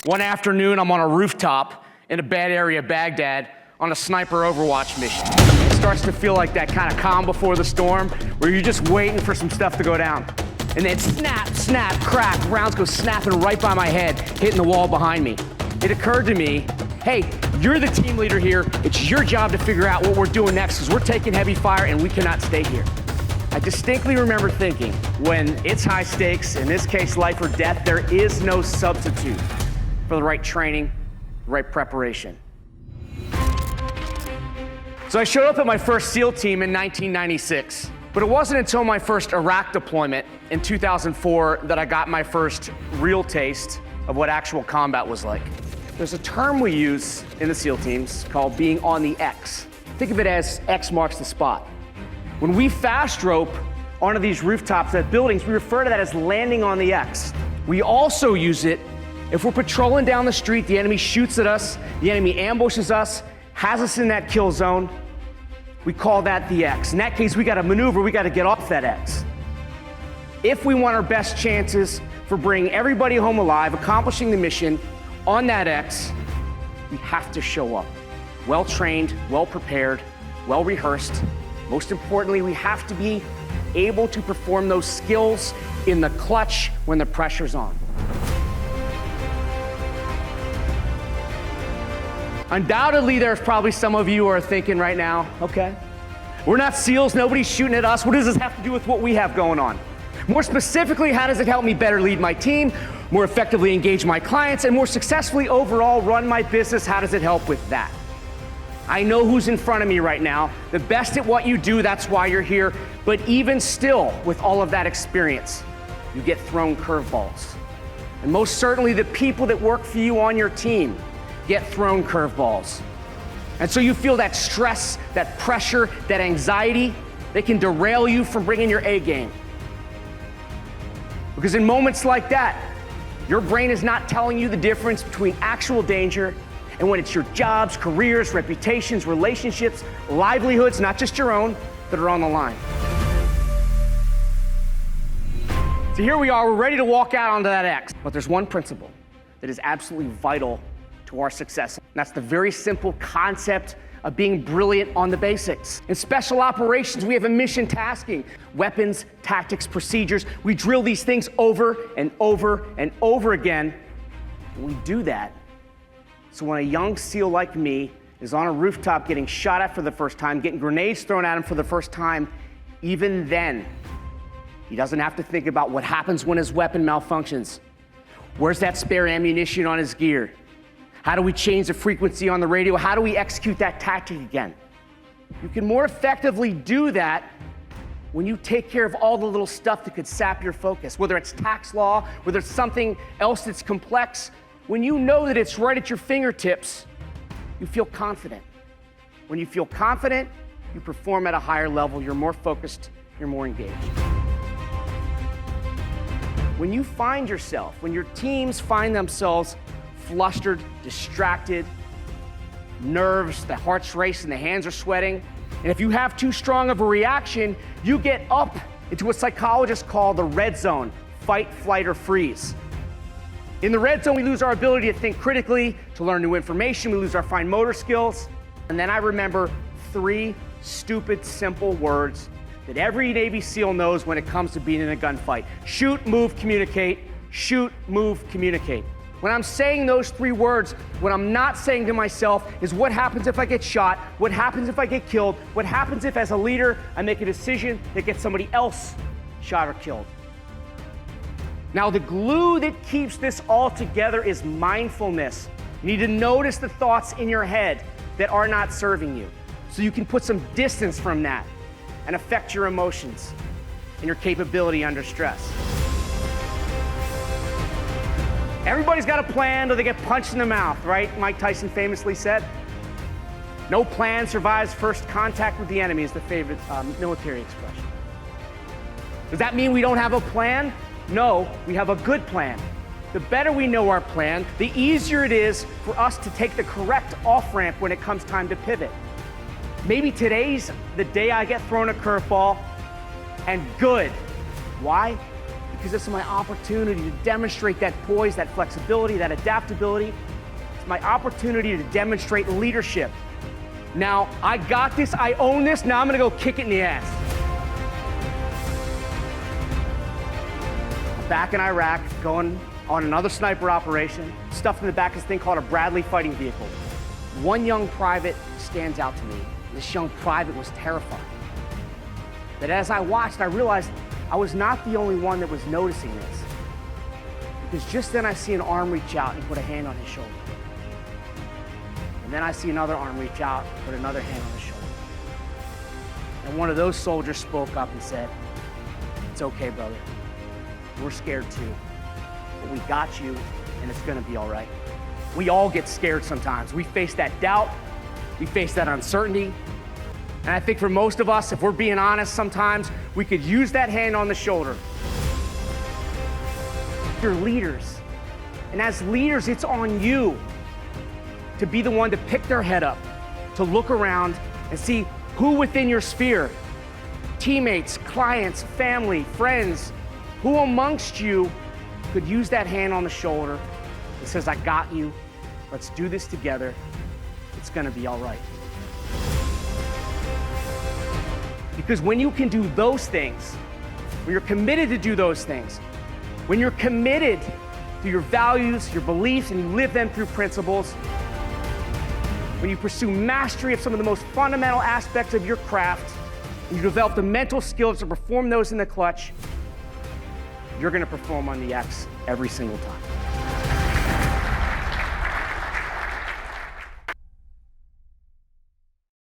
One afternoon, I'm on a rooftop in a bad area of Baghdad on a sniper Overwatch mission. It starts to feel like that kind of calm before the storm, where you're just waiting for some stuff to go down. And then snap, snap, crack, rounds go snapping right by my head, hitting the wall behind me. It occurred to me, hey, you're the team leader here. It's your job to figure out what we're doing next, because we're taking heavy fire and we cannot stay here. I distinctly remember thinking, when it's high stakes, in this case life or death, there is no substitute for the right training, the right preparation. So I showed up at my first SEAL team in 1996, but it wasn't until my first Iraq deployment in 2004 that I got my first real taste of what actual combat was like. There's a term we use in the SEAL teams called being on the X. Think of it as X marks the spot. When we fast rope onto these rooftops at buildings, we refer to that as landing on the X. We also use it if we're patrolling down the street, the enemy shoots at us, the enemy ambushes us, has us in that kill zone. We call that the X. In that case, we got to maneuver, we got to get off that X. If we want our best chances for bringing everybody home alive, accomplishing the mission on that X, we have to show up. Well-trained, well-prepared, well-rehearsed. Most importantly, we have to be able to perform those skills in the clutch when the pressure's on. Undoubtedly, there's probably some of you who are thinking right now, okay, we're not SEALs, nobody's shooting at us. What does this have to do with what we have going on? More specifically, how does it help me better lead my team, more effectively engage my clients, and more successfully overall run my business? How does it help with that? I know who's in front of me right now, the best at what you do, that's why you're here. But even still, with all of that experience, you get thrown curveballs. And most certainly the people that work for you on your team get thrown curveballs. And so you feel that stress, that pressure, that anxiety, they can derail you from bringing your A game. Because in moments like that, your brain is not telling you the difference between actual danger and when it's your jobs, careers, reputations, relationships, livelihoods, not just your own, that are on the line. So here we are, we're ready to walk out onto that X. But there's one principle that is absolutely vital to our success. And that's the very simple concept of being brilliant on the basics. In special operations, we have a mission tasking, weapons, tactics, procedures. We drill these things over and over and over again. And we do that so when a young SEAL like me is on a rooftop getting shot at for the first time, getting grenades thrown at him for the first time, even then, he doesn't have to think about what happens when his weapon malfunctions. Where's that spare ammunition on his gear? How do we change the frequency on the radio? How do we execute that tactic again? You can more effectively do that when you take care of all the little stuff that could sap your focus, whether it's tax law, whether it's something else that's complex. When you know that it's right at your fingertips, you feel confident. When you feel confident, you perform at a higher level, you're more focused, you're more engaged. When you find yourself, when your teams find themselves flustered, distracted, nerves, the heart's racing, the hands are sweating, and if you have too strong of a reaction, you get up into what psychologists call the red zone, fight, flight, or freeze. In the red zone, we lose our ability to think critically, to learn new information, we lose our fine motor skills. And then I remember 3 stupid, simple words that every Navy SEAL knows when it comes to being in a gunfight. Shoot, move, communicate. Shoot, move, communicate. When I'm saying those 3 words, what I'm not saying to myself is what happens if I get shot, what happens if I get killed, what happens if as a leader I make a decision that gets somebody else shot or killed. Now the glue that keeps this all together is mindfulness. You need to notice the thoughts in your head that are not serving you, so you can put some distance from that and affect your emotions and your capability under stress. Everybody's got a plan or they get punched in the mouth, right? Mike Tyson famously said. No plan survives first contact with the enemy is the favorite military expression. Does that mean we don't have a plan? No, we have a good plan. The better we know our plan, the easier it is for us to take the correct off-ramp when it comes time to pivot. Maybe today's the day I get thrown a curveball, and good. Why? because this is my opportunity to demonstrate that poise, that flexibility, that adaptability. It's my opportunity to demonstrate leadership. Now, I got this, I own this, now I'm gonna go kick it in the ass. I'm back in Iraq, going on another sniper operation, stuffed in the back of this thing called a Bradley fighting vehicle. One young private stands out to me. This young private was terrified. But as I watched, I realized I was not the only one that was noticing this. Because just then I see an arm reach out and put a hand on his shoulder. And then I see another arm reach out and put another hand on his shoulder. And one of those soldiers spoke up and said, "It's okay, brother. We're scared too. But we got you, and it's gonna be all right." We all get scared sometimes. We face that doubt, we face that uncertainty. And I think for most of us, if we're being honest, sometimes we could use that hand on the shoulder. You're leaders. And as leaders, it's on you to be the one to pick their head up, to look around and see who within your sphere, teammates, clients, family, friends, who amongst you could use that hand on the shoulder that says, "I got you, let's do this together, it's gonna be all right." Because when you can do those things, when you're committed to do those things, when you're committed to your values, your beliefs, and you live them through principles, when you pursue mastery of some of the most fundamental aspects of your craft, and you develop the mental skills to perform those in the clutch, you're gonna perform on the X every single time.